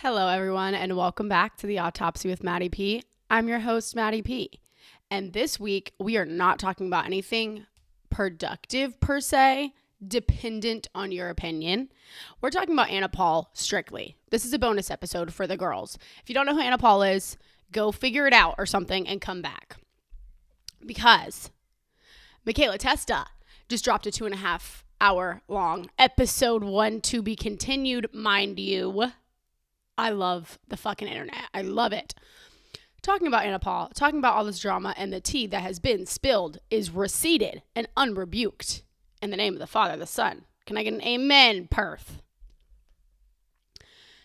Hello, everyone, and welcome back to the Autopsy with Maddie P. I'm your host, Maddie P. And this week, we are not talking about anything productive per se, dependent on your opinion. We're talking about Anna Paul strictly. This is a bonus episode for the girls. If you don't know who Anna Paul is, go figure it out or something and come back. Because Mikaelas just dropped a 2.5 hour long episode 1 to be continued, mind you. I love the fucking internet. I love it. Talking about Anna Paul, talking about all this drama, and the tea that has been spilled is receded and unrebuked. In the name of the Father, the Son. Can I get an amen, Perth?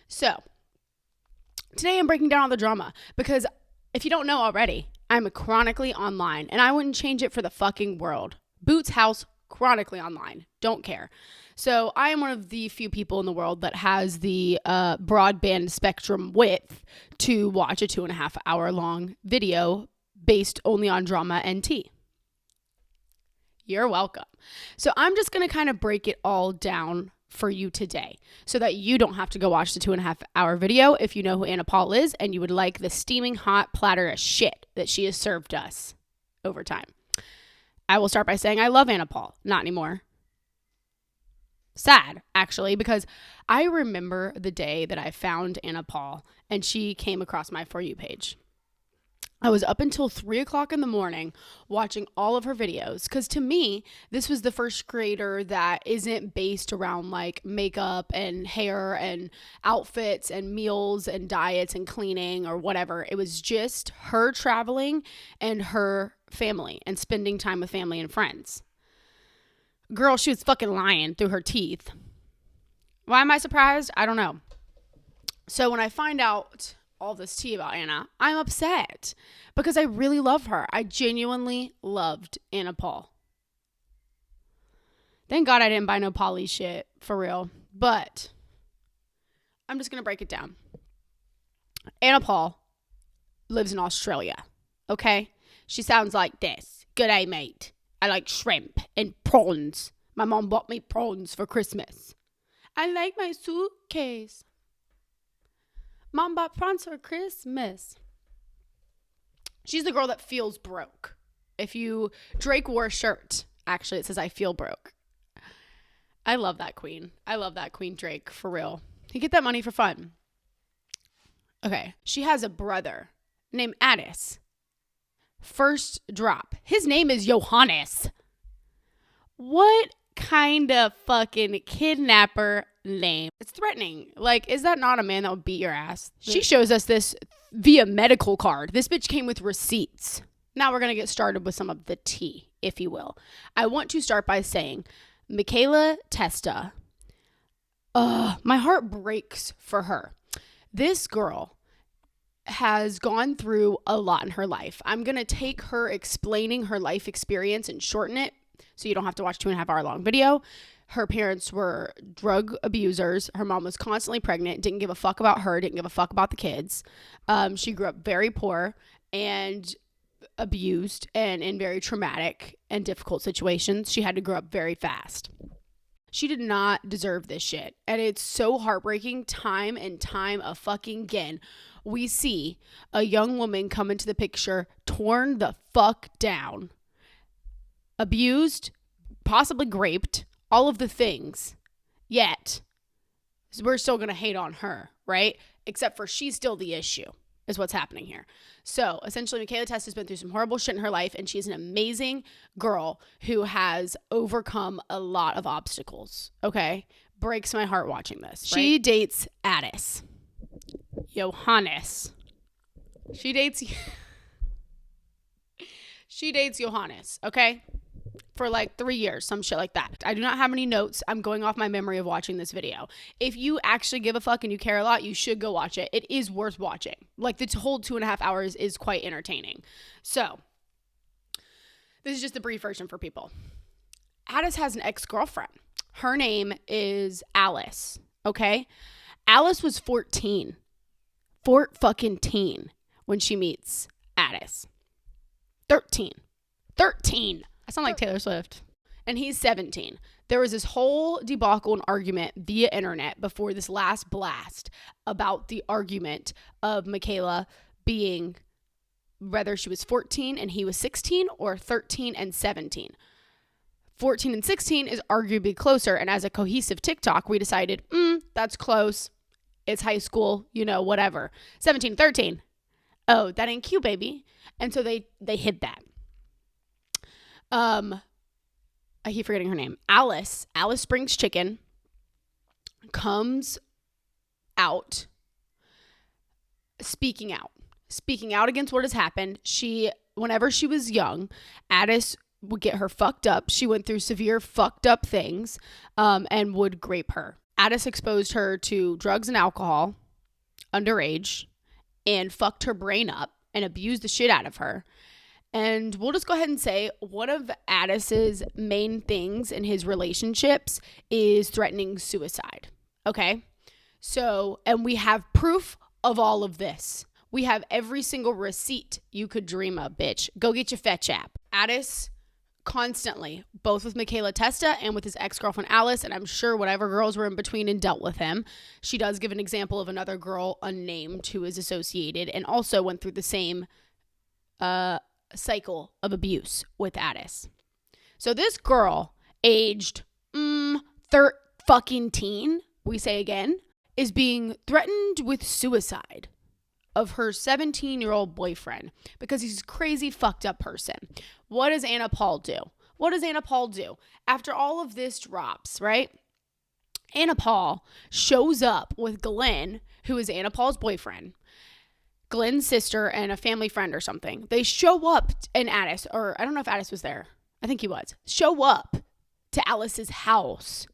So, today I'm breaking down all the drama because if you don't know already, I'm chronically online and I wouldn't change it for the fucking world. Boots House, chronically online. Don't care. So I am one of the few people in the world that has the broadband spectrum width to watch a 2.5 hour long video based only on drama and tea. You're welcome. So I'm just going to kind of break it all down for you today so that you don't have to go watch the 2.5 hour video if you know who Anna Paul is and you would like the steaming hot platter of shit that she has served us over time. I will start by saying I love Anna Paul. Not anymore. Sad, actually, because I remember the day that I found Anna Paul and she came across my For You page. I was up until 3 o'clock in the morning watching all of her videos because to me, this was the first creator that isn't based around like makeup and hair and outfits and meals and diets and cleaning or whatever. It was just her traveling and her family and spending time with family and friends. Girl, she was fucking lying through her teeth. Why am I surprised? I don't know. So when I find out all this tea about Anna, I'm upset because I really love her. I genuinely loved Anna Paul. Thank God I didn't buy no Polly shit, for real. But I'm just going to break it down. Anna Paul lives in Australia, okay? She sounds like this. G'day, mate. I like shrimp and prawns. My mom bought me prawns for Christmas. I like my suitcase. Mom bought prawns for Christmas. She's the girl that feels broke. Drake wore a shirt. Actually, it says I feel broke. I love that queen. I love that Queen Drake, for real. He get that money for fun. Okay. She has a brother named Addis. First drop. His name is Johannes. What kind of fucking kidnapper name? It's threatening. Like, is that not a man that would beat your ass? She shows us this via medical card. This bitch came with receipts. Now we're going to get started with some of the tea, if you will. I want to start by saying, Mikaelas, my heart breaks for her. This girl has gone through a lot in her life. I'm going to take her explaining her life experience and shorten it so you don't have to watch a 2.5 hour long video. Her parents were drug abusers. Her mom was constantly pregnant, didn't give a fuck about her, didn't give a fuck about the kids. She grew up very poor and abused and in very traumatic and difficult situations. She had to grow up very fast. She did not deserve this shit. And it's so heartbreaking time and time a fucking again. We see a young woman come into the picture, torn the fuck down, abused, possibly raped, all of the things. Yet, we're still going to hate on her, right? Except for she's still the issue, is what's happening here. So, essentially, Mikaelas has been through some horrible shit in her life, and she's an amazing girl who has overcome a lot of obstacles, okay? Breaks my heart watching this, right? She dates Addis. Johannes. She dates Johannes, okay? For like 3 years, some shit like that. I do not have any notes. I'm going off my memory of watching this video. If you actually give a fuck and you care a lot, you should go watch it. It is worth watching. Like the whole 2.5 hours is quite entertaining. So, this is just the brief version for people. Addis has an ex-girlfriend. Her name is Alice, okay? Alice was 14. Fucking teen when she meets Addis. 13. I sound like Taylor Swift. And he's 17. there was this whole debacle and argument via internet before this last blast about the argument of Mikaela being, whether she was 14 and he was 16 or 13 and 17. 14 and 16 is arguably closer. And as a cohesive TikTok, we decided, that's close. It's high school, whatever. 17, 13. Oh, that ain't cute, baby. And so they hid that. I keep forgetting her name. Alice Springs Chicken comes out speaking out against what has happened. Whenever she was young, Addis would get her fucked up. She went through severe fucked up things, and would grape her. Addis exposed her to drugs and alcohol underage and fucked her brain up and abused the shit out of her. And we'll just go ahead and say one of Addis's main things in his relationships is threatening suicide. Okay? So, and we have proof of all of this. We have every single receipt you could dream of, bitch. Go get your fetch app. Addis constantly, both with Mikaela Testa and with his ex-girlfriend Alice, and I'm sure whatever girls were in between and dealt with him. She does give an example of another girl unnamed who is associated and also went through the same cycle of abuse with Addis. So this girl, aged fucking teen, we say again, is being threatened with suicide of her 17-year-old boyfriend because he's a crazy fucked up person. What does Anna Paul do? After all of this drops, right? Anna Paul shows up with Glenn, who is Anna Paul's boyfriend, Glenn's sister, and a family friend or something. They show up, and Addis, or I don't know if Addis was there. I think he was. Show up to Alice's house.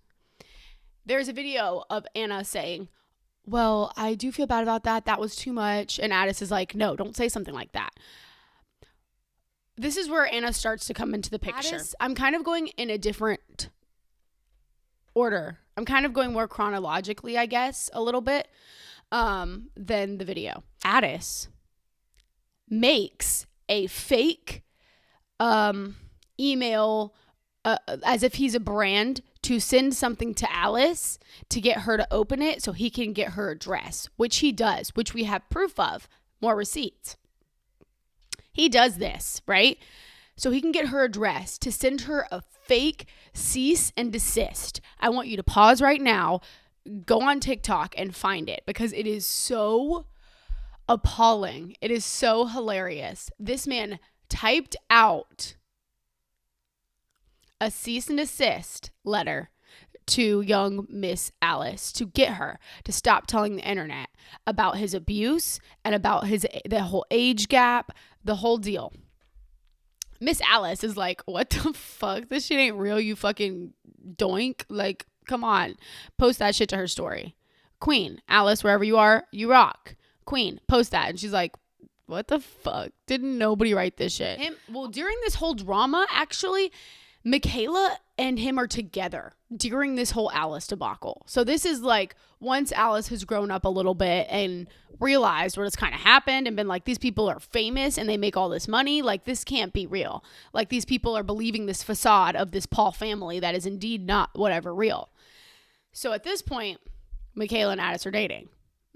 There's a video of Anna saying, well, I do feel bad about that. That was too much. And Addis is like, no, don't say something like that. This is where Anna starts to come into the picture. Addis, I'm kind of going in a different order. I'm kind of going more chronologically, I guess, a little bit, than the video. Addis makes a fake email as if he's a brand to send something to Alice to get her to open it so he can get her address, which he does, which we have proof of, more receipts. He does this, right? So he can get her address to send her a fake cease and desist. I want you to pause right now, go on TikTok and find it because it is so appalling. It is so hilarious. This man typed out a cease and desist letter to young Miss Alice to get her to stop telling the internet about his abuse and about the whole age gap, the whole deal. Miss Alice is like, what the fuck? This shit ain't real, you fucking doink. Like, come on. Post that shit to her story. Queen, Alice, wherever you are, you rock. Queen, post that. And she's like, what the fuck? Didn't nobody write this shit? During this whole drama, actually, Mikaela and him are together during this whole Alice debacle. So this is like once Alice has grown up a little bit and realized what has kind of happened and been like, these people are famous and they make all this money. Like, this can't be real. Like, these people are believing this facade of this Paul family that is indeed not whatever real. So at this point, Mikaela and Addis are dating.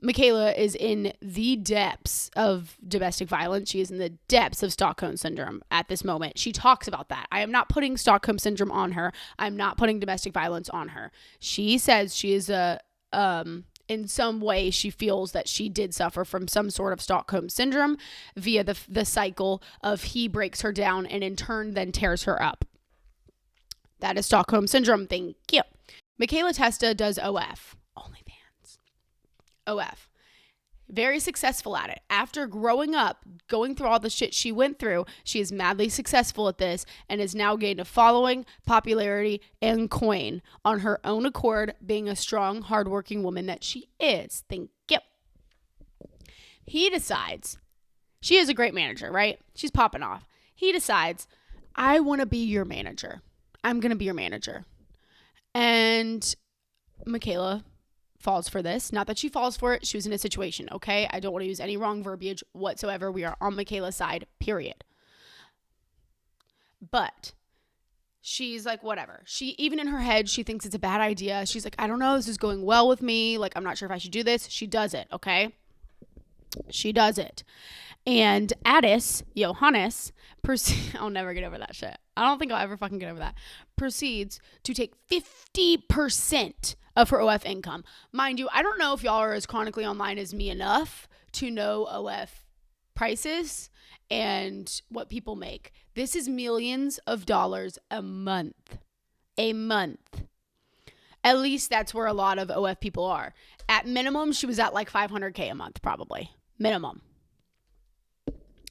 Mikaela is in the depths of domestic violence. She is in the depths of Stockholm Syndrome at this moment. She talks about that. I am not putting Stockholm Syndrome on her. I'm not putting domestic violence on her. She says she is in some way she feels that she did suffer from some sort of Stockholm Syndrome via the cycle of he breaks her down and in turn then tears her up. That is Stockholm Syndrome. Thank you. Mikaela Testa does OF. OF. Very successful at it. After growing up, going through all the shit she went through, she is madly successful at this and has now gained a following, popularity, and coin on her own accord, being a strong, hardworking woman that she is. Thank you. He decides, she is a great manager, right? She's popping off. He decides, I want to be your manager. I'm going to be your manager. And Mikaela falls for this. Not that she falls for it. She was in a situation, okay? I don't want to use any wrong verbiage whatsoever. We are on Mikaela's side, period. But she's like, whatever. She, even in her head, she thinks it's a bad idea. She's like, I don't know, this is going well with me. Like, I'm not sure if I should do this. She does it, okay? She does it. And Johannes, I'll never get over that shit. I don't think I'll ever fucking get over that. Proceeds to take 50% of her OF income. Mind you, I don't know if y'all are as chronically online as me enough to know OF prices and what people make. This is millions of dollars a month. A month. At least that's where a lot of OF people are. At minimum, she was at like $500K a month, probably. Minimum.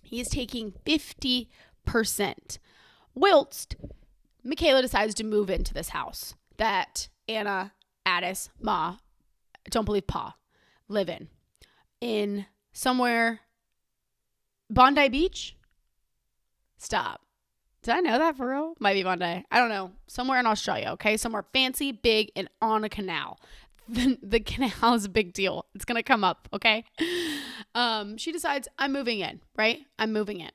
He is taking 50%. Whilst Mikaela decides to move into this house that Anna, Addis, Ma, don't believe Pa, live in somewhere, Bondi Beach? Stop. Did I know that for real? Might be Bondi. I don't know. Somewhere in Australia, okay? Somewhere fancy, big, and on a canal. The canal is a big deal. It's going to come up, okay? She decides, I'm moving in, right? I'm moving in.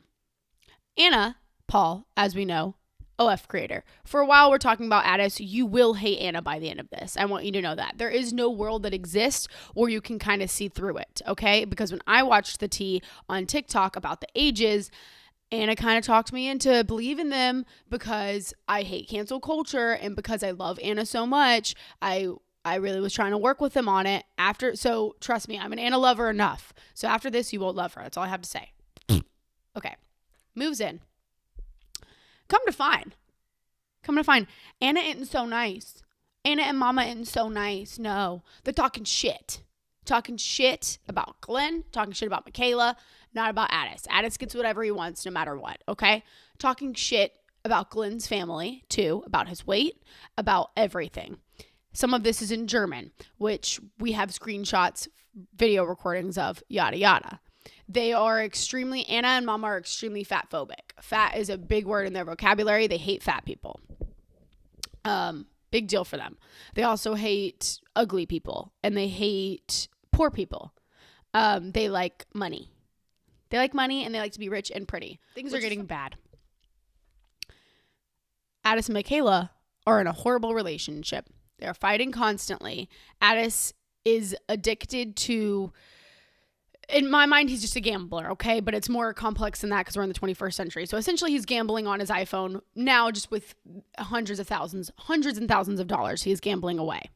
Anna, Paul, as we know, OF creator. For a while, we're talking about Addis. You will hate Anna by the end of this. I want you to know that. There is no world that exists where you can kind of see through it, okay? Because when I watched the tea on TikTok about the ages, Anna kind of talked me into believing them because I hate cancel culture and because I love Anna so much. I really was trying to work with them on it so trust me, I'm an Anna lover enough. So after this, you won't love her. That's all I have to say. Okay. Moves in. Come to find, Anna isn't so nice. Anna and Mama isn't so nice. No, they're talking shit. Talking shit about Glenn, talking shit about Mikaela, not about Addis. Addis gets whatever he wants no matter what, okay? Talking shit about Glenn's family, too, about his weight, about everything. Some of this is in German, which we have screenshots, video recordings of, yada, yada. They are Anna and Mama are extremely fat phobic. Fat is a big word in their vocabulary. They hate fat people. Big deal for them. They also hate ugly people and they hate poor people. They like money. They like money and they like to be rich and pretty. Things are getting bad. Addis and Mikaela are in a horrible relationship. They're fighting constantly. Addis is addicted to, in my mind, he's just a gambler, okay? But it's more complex than that because we're in the 21st century. So essentially he's gambling on his iPhone now just with hundreds and thousands of dollars. He is gambling away.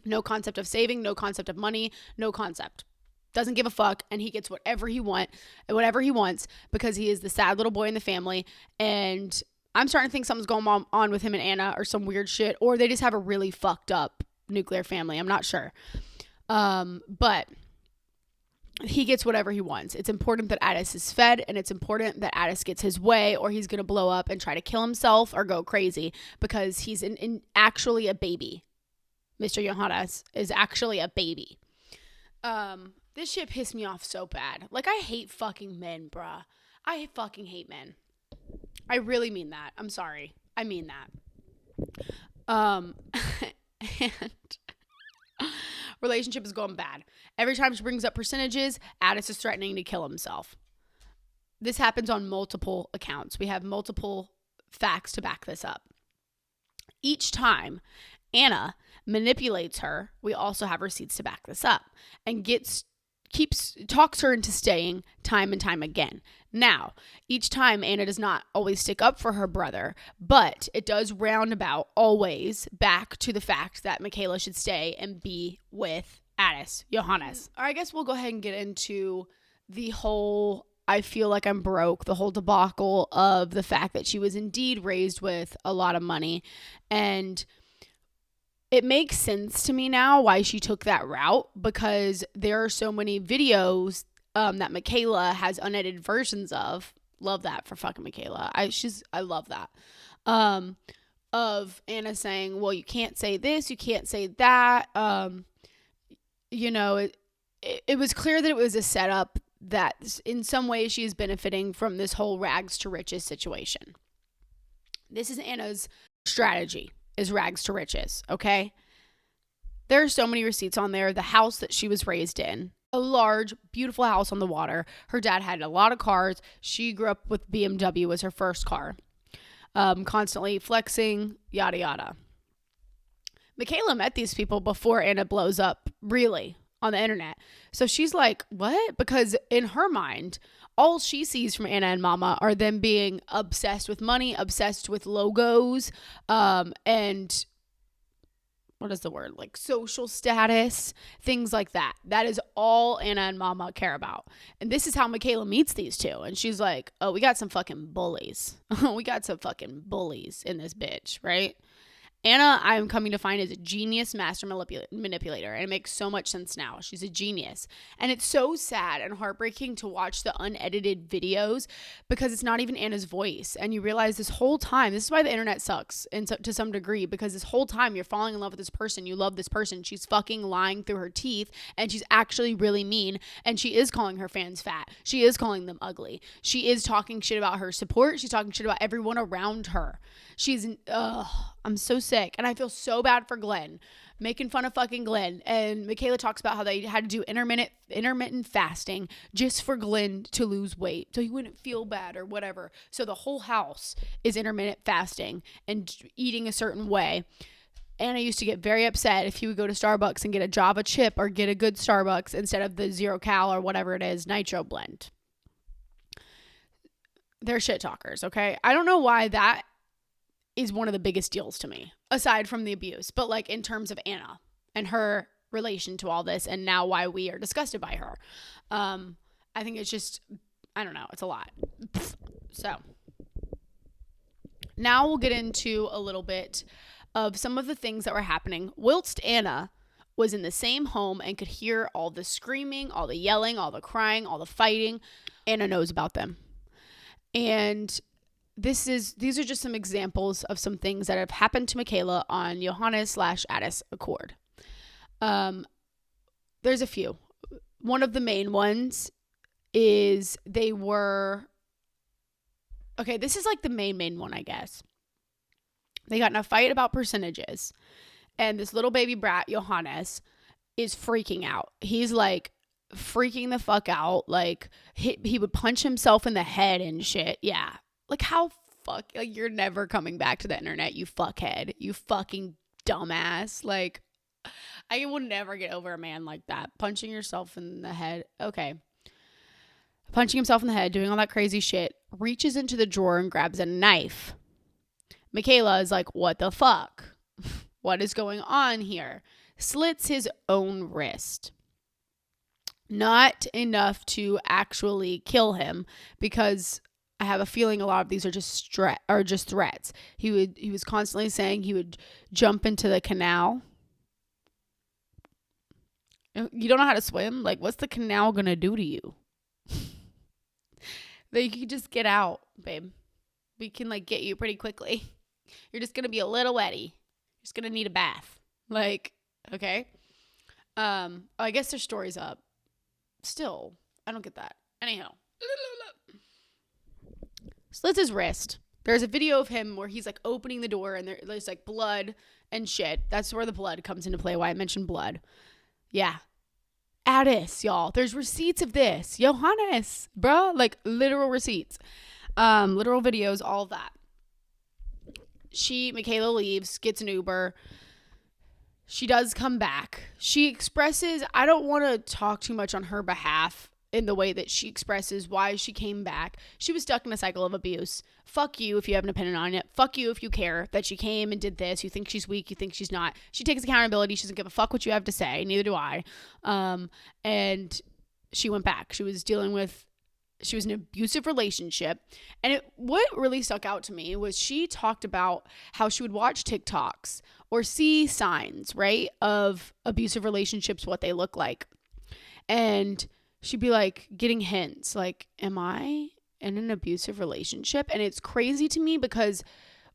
No concept of saving, no concept of money, no concept. Doesn't give a fuck, and he gets whatever he wants because he is the sad little boy in the family. And I'm starting to think something's going on with him and Anna or some weird shit, or they just have a really fucked up nuclear family. I'm not sure. But he gets whatever he wants. It's important that Addis is fed, and it's important that Addis gets his way, or he's going to blow up and try to kill himself or go crazy because he's actually a baby. Mr. Johannes is actually a baby. This shit pissed me off so bad. Like, I hate fucking men, bruh. I fucking hate men. I really mean that. I'm sorry. I mean that. And relationship is going bad. Every time she brings up percentages, Addis is threatening to kill himself. This happens on multiple accounts. We have multiple facts to back this up. Each time Anna manipulates her, we also have receipts to back this up, and talks her into staying time and time again. Now, each time Anna does not always stick up for her brother, but it does roundabout always back to the fact that Mikaela should stay and be with Addis, Johannes. I guess we'll go ahead and get into the whole I feel like I'm broke, the whole debacle of the fact that she was indeed raised with a lot of money. And it makes sense to me now why she took that route, because there are so many videos that Mikaela has unedited versions of. Love that for fucking Mikaela. I love that. Of Anna saying, well, you can't say this, you can't say that. It was clear that it was a setup that in some way she is benefiting from this whole rags to riches situation. This is Anna's strategy. Is rags to riches, okay? There are so many receipts on there. The house that she was raised in, a large, beautiful house on the water. Her dad had a lot of cars. She grew up with BMW as her first car. constantly flexing, yada, yada. Mikaela met these people before Anna blows up, really, on the internet. So she's like, what? Because in her mind, all she sees from Anna and Mama are them being obsessed with money, obsessed with logos, and what is the word? Like social status, things like that. That is all Anna and Mama care about. And this is how Mikaela meets these two. And she's like, oh, we got some fucking bullies. We got some fucking bullies in this bitch, right? Anna, I'm coming to find, is a genius master manipulator, and it makes so much sense now. She's a genius. And it's so sad and heartbreaking to watch the unedited videos because it's not even Anna's voice. And you realize this whole time, this is why the internet sucks to some degree, because this whole time you're falling in love with this person, you love this person, she's fucking lying through her teeth, and she's actually really mean, and she is calling her fans fat. She is calling them ugly. She is talking shit about her support. She's talking shit about everyone around her. I'm so sick. And I feel so bad for Glenn, making fun of fucking Glenn. And Mikaela talks about how they had to do intermittent fasting just for Glenn to lose weight so he wouldn't feel bad or whatever. So the whole house is intermittent fasting and eating a certain way. Anna used to get very upset if he would go to Starbucks and get a Java chip or get a good Starbucks instead of the 0 cal or whatever it is, nitro blend. They're shit talkers, okay? I don't know why that is one of the biggest deals to me, aside from the abuse, but like in terms of Anna and her relation to all this, and now why we are disgusted by her. I think it's just, I don't know, it's a lot. So now we'll get into a little bit of some of the things that were happening whilst Anna was in the same home and could hear all the screaming, all the yelling, all the crying, all the fighting. Anna knows about them. And these are just some examples of some things that have happened to Mikaela on Johannes/Addis Accord. There's a few. One of the main ones is this is like the main one, I guess. They got in a fight about percentages, and this little baby brat, Johannes, is freaking out. He's like freaking the fuck out. Like he would punch himself in the head and shit. Yeah. Like how like you're never coming back to the internet, you fuckhead, you fucking dumbass. Like I will never get over a man like that. Punching yourself in the head. Okay. Punching himself in the head, doing all that crazy shit, reaches into the drawer and grabs a knife. Mikaela is like, what the fuck? What is going on here? Slits his own wrist. Not enough to actually kill him, because I have a feeling a lot of these are just threats. He was constantly saying he would jump into the canal. You don't know how to swim? Like, what's the canal gonna do to you? That you can just get out, babe. We can like get you pretty quickly. You're just gonna be a little wetty. You're just gonna need a bath. Like, okay. I guess their story's up. Still, I don't get that. Anyhow. Slits his wrist. There's a video of him where he's like opening the door and there's like blood and shit. That's where the blood comes into play, why I mentioned blood. Yeah. Addis, y'all. There's receipts of this. Johannes, bruh. Like literal receipts. Literal videos, all of that. Mikaela leaves, gets an Uber. She does come back. She expresses, I don't want to talk too much on her behalf in the way that she expresses why she came back. She was stuck in a cycle of abuse. Fuck you if you have an opinion on it. Fuck you if you care that she came and did this. You think she's weak. You think she's not. She takes accountability. She doesn't give a fuck what you have to say. Neither do I. And she went back. She was in an abusive relationship. And what really stuck out to me was she talked about how she would watch TikToks or see signs, right, of abusive relationships, what they look like. And she'd be like getting hints like, am I in an abusive relationship? And it's crazy to me because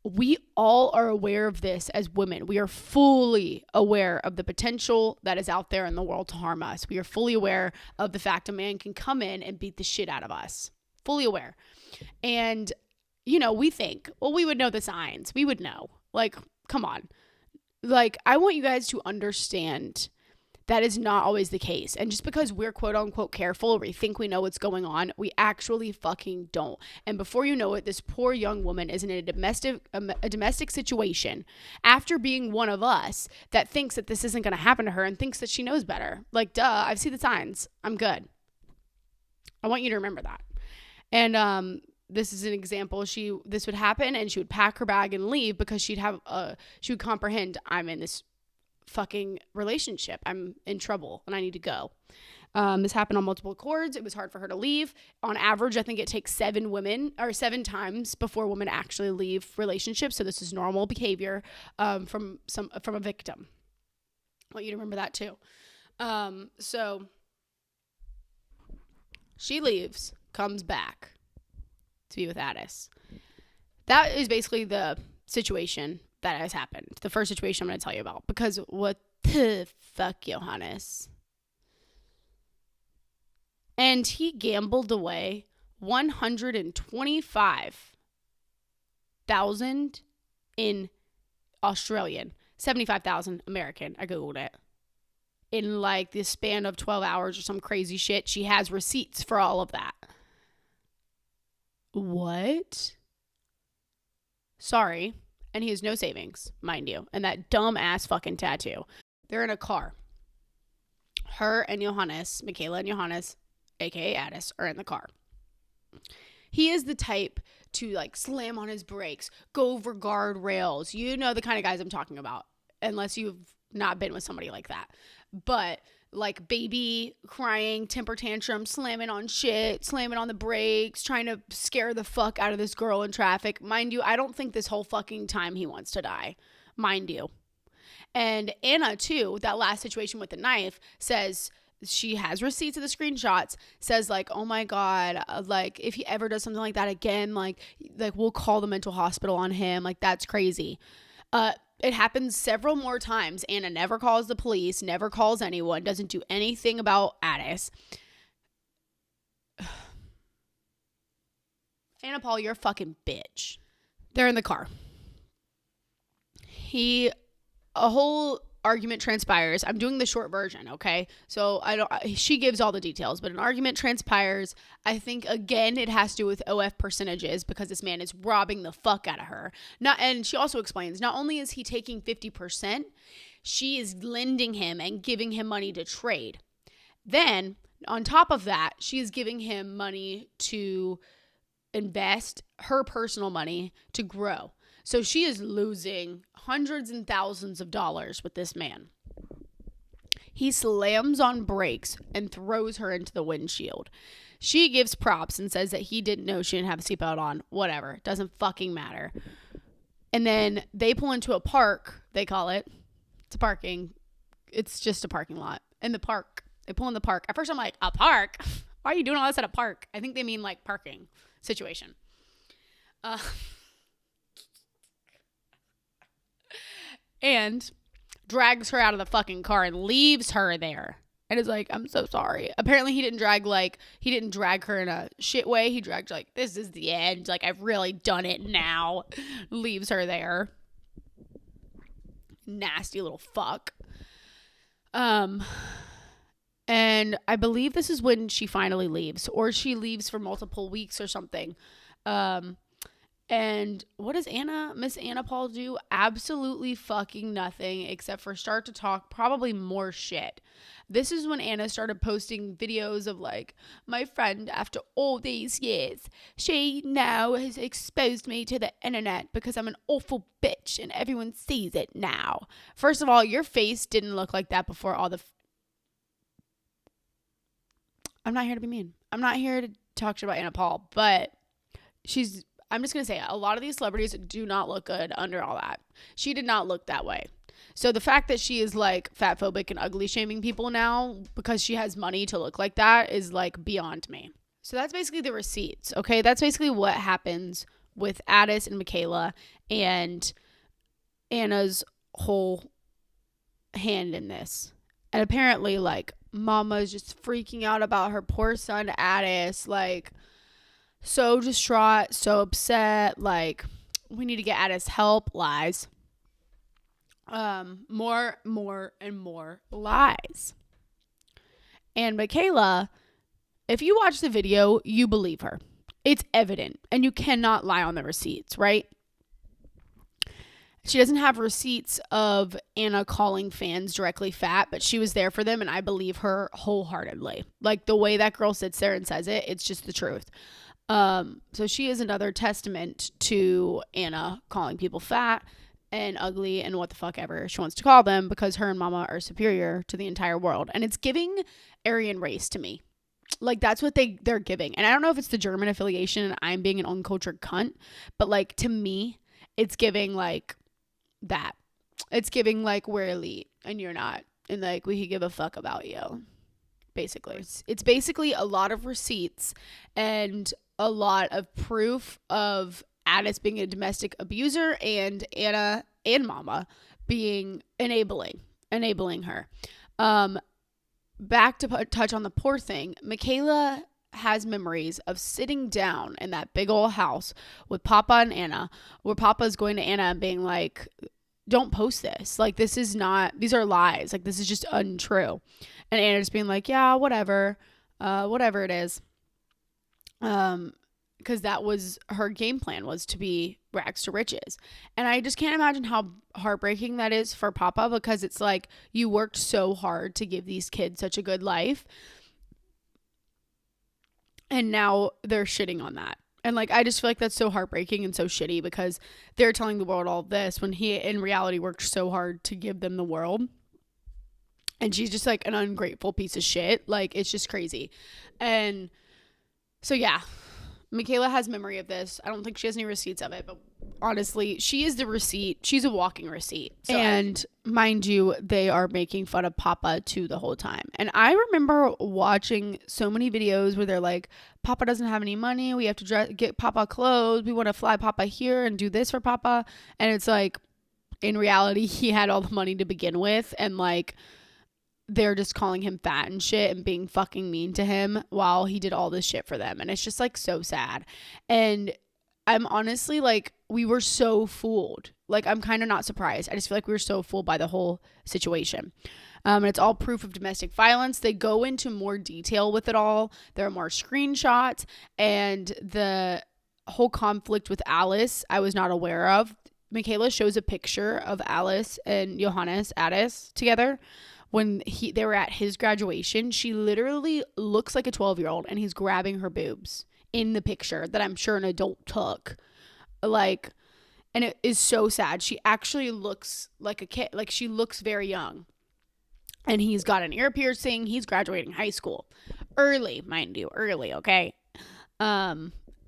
we all are aware of this as women. We are fully aware of the potential that is out there in the world to harm us. We are fully aware of the fact a man can come in and beat the shit out of us. Fully aware. And, we think, well, we would know the signs. We would know. Like, come on. Like, I want you guys to understand That is not always the case. And just because we're quote unquote careful, or we think we know what's going on, we actually fucking don't. And before you know it, this poor young woman is in a domestic situation after being one of us that thinks that this isn't going to happen to her and thinks that she knows better. Like, duh, I've seen the signs. I'm good. I want you to remember that. And this is an example. This would happen, and she would pack her bag and leave because she would comprehend, I'm in this fucking relationship. I'm in trouble and I need to go. This happened on multiple accords. It was hard for her to leave. On average, I think it takes 7 times before women actually leave relationships. So this is normal behavior from a victim. I want you to remember that too. So she leaves, comes back to be with Addis. That is basically the situation that has happened. The first situation I'm going to tell you about. Because what the fuck, Johannes? And he gambled away $125,000 in Australian. 75,000 American. I Googled it. In like the span of 12 hours or some crazy shit. She has receipts for all of that. What? Sorry. And he has no savings, mind you. And that dumb ass fucking tattoo. They're in a car. Her and Johannes, Mikaela and Johannes, aka Addis, are in the car. He is the type to like slam on his brakes, go over guardrails. You know the kind of guys I'm talking about. Unless you've not been with somebody like that. But like baby crying, temper tantrum, slamming on shit, slamming on the brakes, trying to scare the fuck out of this girl in traffic. Mind you, I don't think this whole fucking time he wants to die. Mind you. And Anna too, that last situation with the knife, says she has receipts of the screenshots, says like, oh my God, like if he ever does something like that again, like we'll call the mental hospital on him. Like that's crazy. It happens several more times. Anna never calls the police, never calls anyone, doesn't do anything about Addis. Anna Paul, you're a fucking bitch. They're in the car. A whole argument transpires. I'm doing the short version, okay? So she gives all the details, but an argument transpires. I think again it has to do with OF percentages because this man is robbing the fuck out of her. And she also explains, not only is he taking 50%, she is lending him and giving him money to trade. Then on top of that, she is giving him money to invest, her personal money to grow. So she is losing hundreds and thousands of dollars with this man. He slams on brakes and throws her into the windshield. She gives props and says that he didn't know she didn't have a seatbelt on. Whatever. Doesn't fucking matter. And then they pull into a park, they call it. It's a parking. It's just a parking lot. In the park. They pull in the park. At first I'm like, a park? Why are you doing all this at a park? I think they mean like parking situation. And drags her out of the fucking car and leaves her there. And is like, I'm so sorry. Apparently he didn't drag her in a shit way. He dragged like, this is the end. Like, I've really done it now. Leaves her there. Nasty little fuck. And I believe this is when she finally leaves. Or she leaves for multiple weeks or something. And what does Miss Anna Paul do? Absolutely fucking nothing except for start to talk probably more shit. This is when Anna started posting videos of like, my friend after all these years, she now has exposed me to the internet because I'm an awful bitch and everyone sees it now. First of all, your face didn't look like that before all the... I'm not here to be mean. I'm not here to talk shit about Anna Paul, but I'm just going to say it. A lot of these celebrities do not look good under all that. She did not look that way. So the fact that she is like fat phobic and ugly shaming people now because she has money to look like that is like beyond me. So that's basically the receipts. Okay. That's basically what happens with Addis and Mikaela and Anna's whole hand in this. And apparently like mama's just freaking out about her poor son, Addis, like, so distraught, so upset, like, we need to get Addis help. Lies. More and more lies. And Mikaela, if you watch the video, you believe her. It's evident, and you cannot lie on the receipts, right? She doesn't have receipts of Anna calling fans directly fat, but she was there for them, and I believe her wholeheartedly. Like, the way that girl sits there and says it, it's just the truth. So she is another testament to Anna calling people fat and ugly and what the fuck ever she wants to call them, because her and Mama are superior to the entire world. And it's giving Aryan race to me. Like, that's what they're giving. And I don't know if it's the German affiliation and I'm being an uncultured cunt, but like, to me, it's giving like that. It's giving like, we're elite and you're not, and like, we could give a fuck about you, basically. It's basically a lot of receipts and a lot of proof of Addis being a domestic abuser and Anna and Mama being enabling her. Back to touch on the poor thing, Mikaela has memories of sitting down in that big old house with Papa and Anna, where Papa's going to Anna and being like, don't post this. Like, this is not, these are lies. Like, this is just untrue. And Anna just being like, yeah, whatever it is. Because that was her game plan, was to be rags to riches. And I just can't imagine how heartbreaking that is for Papa, because it's like, you worked so hard to give these kids such a good life, and now they're shitting on that. And like, I just feel like that's so heartbreaking and so shitty, because they're telling the world all this when he in reality worked so hard to give them the world. And she's just like an ungrateful piece of shit. Like, it's just crazy. And so yeah, Mikaela has memory of this. I don't think she has any receipts of it, but honestly, she is the receipt. She's a walking receipt. So, and mind you, they are making fun of Papa too the whole time. And I remember watching so many videos where they're like, Papa doesn't have any money. We have to get Papa clothes. We want to fly Papa here and do this for Papa. And it's like, in reality, he had all the money to begin with. And like, they're just calling him fat and shit and being fucking mean to him while he did all this shit for them. And it's just like so sad. And I'm honestly like, we were so fooled. Like, I'm kind of not surprised. I just feel like we were so fooled by the whole situation. And it's all proof of domestic violence. They go into more detail with it all. There are more screenshots, and the whole conflict with Alice, I was not aware of. Mikaela shows a picture of Alice and Johannes Addis together. When they were at his graduation, she literally looks like a 12-year-old, and he's grabbing her boobs in the picture that I'm sure an adult took. Like, and it is so sad. She actually looks like a kid. Like, she looks very young. And he's got an ear piercing. He's graduating high school. Early, mind you. Early, okay?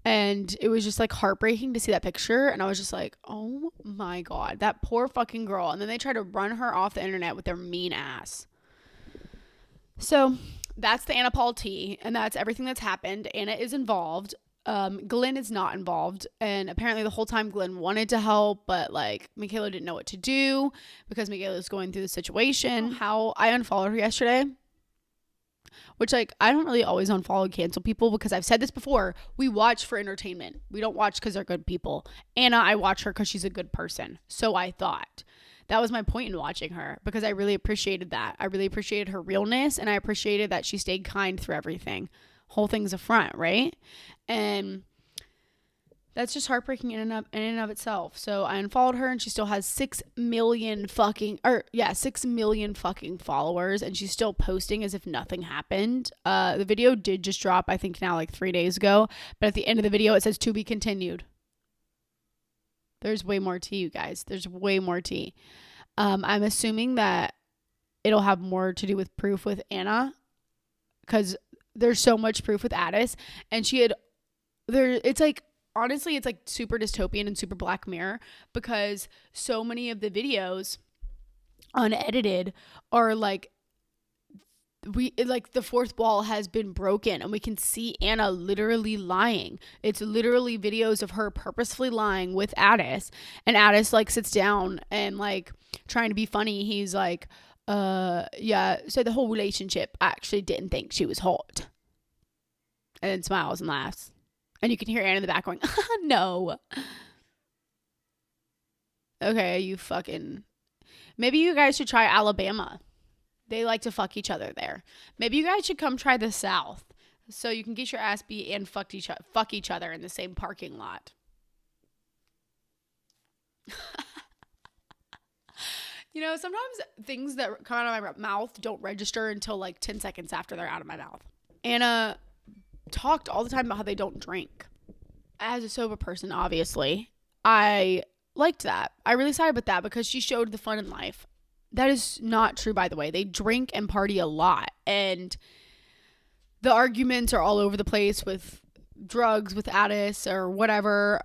And it was just like heartbreaking to see that picture. And I was just like, oh my God, that poor fucking girl. And then they tried to run her off the internet with their mean ass. So that's the Anna Paul tea. And that's everything that's happened. Anna is involved. Glenn is not involved. And apparently the whole time Glenn wanted to help, but like, Mikaela didn't know what to do because Mikaela is going through the situation. How I unfollowed her yesterday. Which, like, I don't really always unfollow and cancel people, because I've said this before. We watch for entertainment. We don't watch because they're good people. Anna, I watch her because she's a good person. So I thought. That was my point in watching her, because I really appreciated that. I really appreciated her realness, and I appreciated that she stayed kind through everything. Whole thing's a front, right? And that's just heartbreaking in and of itself. So I unfollowed her, and she still has 6 million fucking followers, and she's still posting as if nothing happened. The video did just drop, I think now like 3 days ago, but at the end of the video it says to be continued. There's way more tea, you guys. There's way more tea. I'm assuming that it'll have more to do with proof with Anna, because there's so much proof with Addis, and it's like, honestly, it's like super dystopian and super Black Mirror, because so many of the videos unedited are like, the fourth wall has been broken, and we can see Anna literally lying. It's literally videos of her purposefully lying with Addis, and Addis like sits down and like trying to be funny. He's like, yeah, so the whole relationship, I actually didn't think she was hot, and then smiles and laughs. And you can hear Anna in the back going, no. Okay, you fucking... Maybe you guys should try Alabama. They like to fuck each other there. Maybe you guys should come try the South so you can get your ass beat and fuck each other in the same parking lot. You know, sometimes things that come out of my mouth don't register until like 10 seconds after they're out of my mouth. Anna talked all the time about how they don't drink. As a sober person, obviously, I liked that. I really sided with that because she showed the fun in life. That is not true, by the way. They drink and party a lot. And the arguments are all over the place with drugs, with Addis or whatever.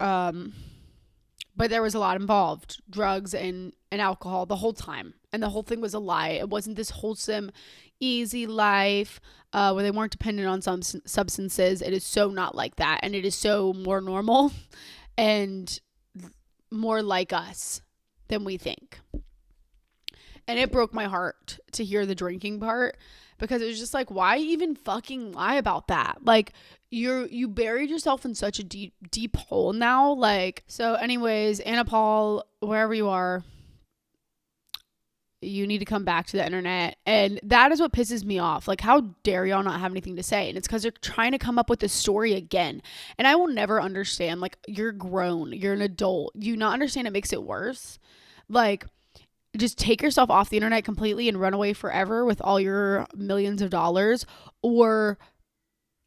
But there was a lot involved. Drugs and alcohol the whole time. And the whole thing was a lie. It wasn't this wholesome, easy life where they weren't dependent on some substances. It is so not like that. And it is so more normal and more like us than we think. And it broke my heart to hear the drinking part because it was just like, why even fucking lie about that? Like, you buried yourself in such a deep hole now. Like, so anyways, Anna Paul, wherever you are, you need to come back to the internet. And that is what pisses me off. Like, how dare y'all not have anything to say? And it's because they're trying to come up with this story again. And I will never understand. Like, you're grown. You're an adult. You not understand it makes it worse. Like, just take yourself off the internet completely and run away forever with all your millions of dollars, or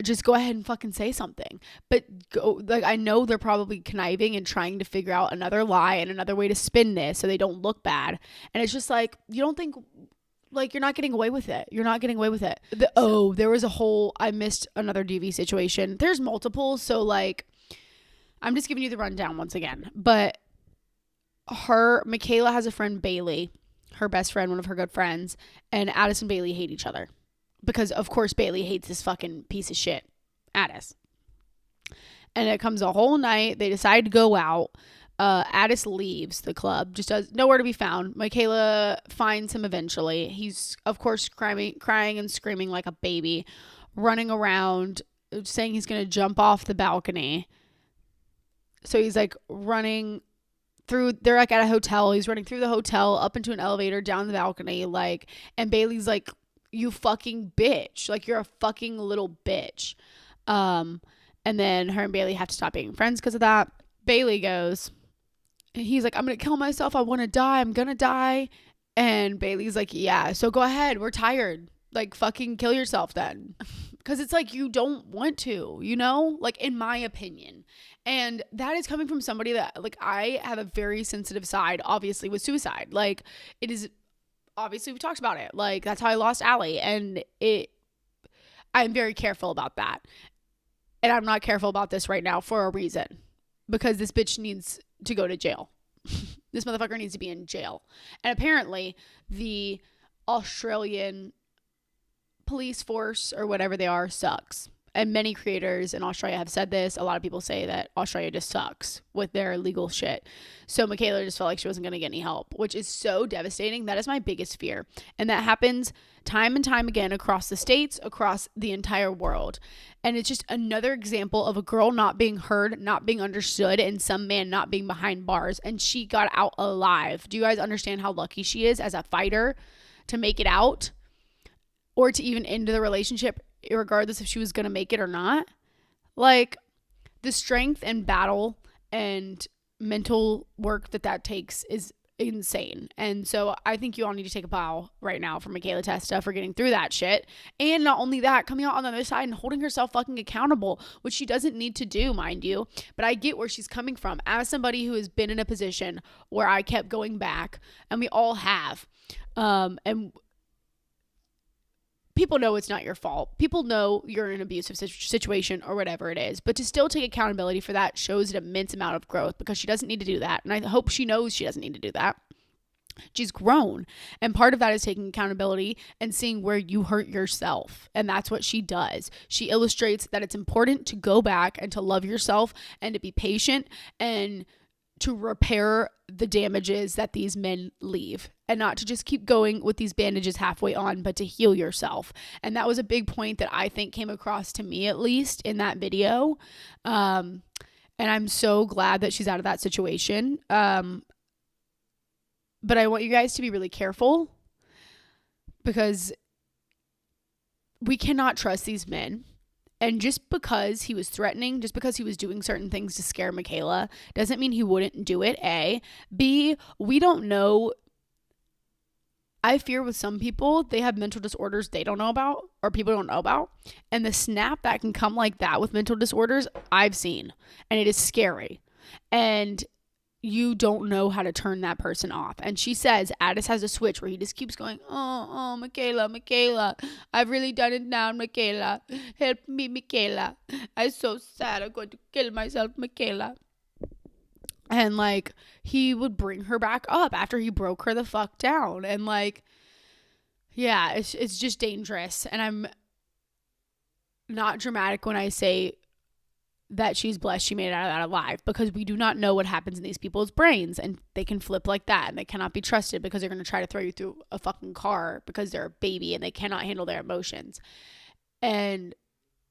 just go ahead and fucking say something. But go, like, I know they're probably conniving and trying to figure out another lie and another way to spin this so they don't look bad. And it's just like, you don't think, like, you're not getting away with it. You're not getting away with it. There was a whole, I missed another DV situation. There's multiple. So like, I'm just giving you the rundown once again, but Mikaela has a friend, Bailey, her best friend, one of her good friends, and Addis and Bailey hate each other because, of course, Bailey hates this fucking piece of shit, Addis. And it comes a whole night. They decide to go out. Addis leaves the club, just does nowhere to be found. Mikaela finds him eventually. He's, of course, crying and screaming like a baby, running around, saying he's going to jump off the balcony. So he's like running through, they're like at a hotel. He's running through the hotel, up into an elevator, down the balcony, like, and Bailey's like, you fucking bitch. Like, you're a fucking little bitch. And then her and Bailey have to stop being friends because of that. Bailey goes, he's like, I'm going to kill myself. I want to die. I'm going to die. And Bailey's like, yeah, so go ahead. We're tired. Like, fucking kill yourself then. Because it's like, you don't want to, you know, like, in my opinion. And that is coming from somebody that, like, I have a very sensitive side, obviously, with suicide. Like, it is, obviously, we talked about it. Like, that's how I lost Allie. And I'm very careful about that. And I'm not careful about this right now for a reason. Because this bitch needs to go to jail. This motherfucker needs to be in jail. And apparently, the Australian police force or whatever they are sucks. And many creators in Australia have said this. A lot of people say that Australia just sucks with their legal shit. So Mikaela just felt like she wasn't going to get any help, which is so devastating. That is my biggest fear. And that happens time and time again across the states, across the entire world. And it's just another example of a girl not being heard, not being understood, and some man not being behind bars. And she got out alive. Do you guys understand how lucky she is as a fighter to make it out? Or to even end the relationship, regardless if she was going to make it or not. Like, the strength and battle and mental work that takes is insane. And so I think you all need to take a bow right now for Mikaela Testa for getting through that shit. And not only that, coming out on the other side and holding herself fucking accountable, which she doesn't need to do, mind you. But I get where she's coming from. As somebody who has been in a position where I kept going back, and we all have, and people know it's not your fault. People know you're in an abusive situation or whatever it is. But to still take accountability for that shows an immense amount of growth, because she doesn't need to do that. And I hope she knows she doesn't need to do that. She's grown. And part of that is taking accountability and seeing where you hurt yourself. And that's what she does. She illustrates that it's important to go back and to love yourself and to be patient and to repair the damages that these men leave, and not to just keep going with these bandages halfway on, but to heal yourself. And that was a big point that I think came across to me, at least in that video. And I'm so glad that she's out of that situation. But I want you guys to be really careful, because we cannot trust these men. And just because he was threatening, just because he was doing certain things to scare Mikaela, doesn't mean he wouldn't do it, A. B, we don't know. I fear with some people, they have mental disorders they don't know about, or people don't know about. And the snap that can come like that with mental disorders, I've seen. And it is scary. And you don't know how to turn that person off. And she says Addis has a switch where he just keeps going, oh, Mikaela, I've really done it now, Mikaela. Help me, Mikaela. I'm so sad. I'm going to kill myself, Mikaela. And like, he would bring her back up after he broke her the fuck down. And like, yeah, it's just dangerous. And I'm not dramatic when I say that she's blessed she made it out of that alive, because we do not know what happens in these people's brains, and they can flip like that, and they cannot be trusted because they're going to try to throw you through a fucking car because they're a baby and they cannot handle their emotions. And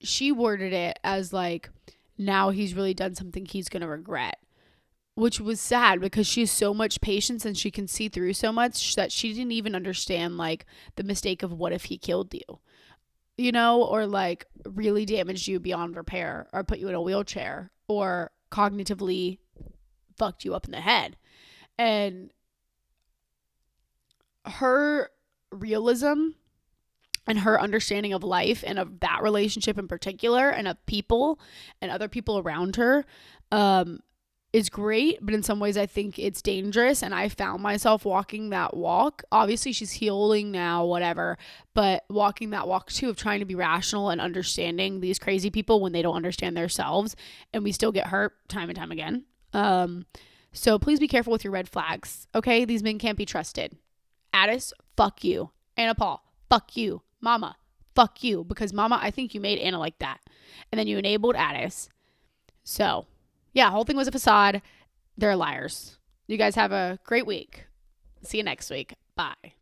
she worded it as like, now he's really done something he's going to regret, which was sad because she has so much patience and she can see through so much that she didn't even understand like the mistake of what if he killed you, you know, or like really damaged you beyond repair, or put you in a wheelchair, or cognitively fucked you up in the head. And her realism and her understanding of life and of that relationship in particular, and of people and other people around her, is great, but in some ways I think it's dangerous. And I found myself walking that walk. Obviously she's healing now, whatever, but walking that walk too, of trying to be rational and understanding these crazy people when they don't understand themselves, and we still get hurt time and time again. So please be careful with your red flags, okay? These men can't be trusted. Addis, fuck you. Anna Paul, fuck you. Mama, fuck you, because Mama, I think you made Anna like that, and then you enabled Addis. So yeah, whole thing was a facade. They're liars. You guys have a great week. See you next week. Bye.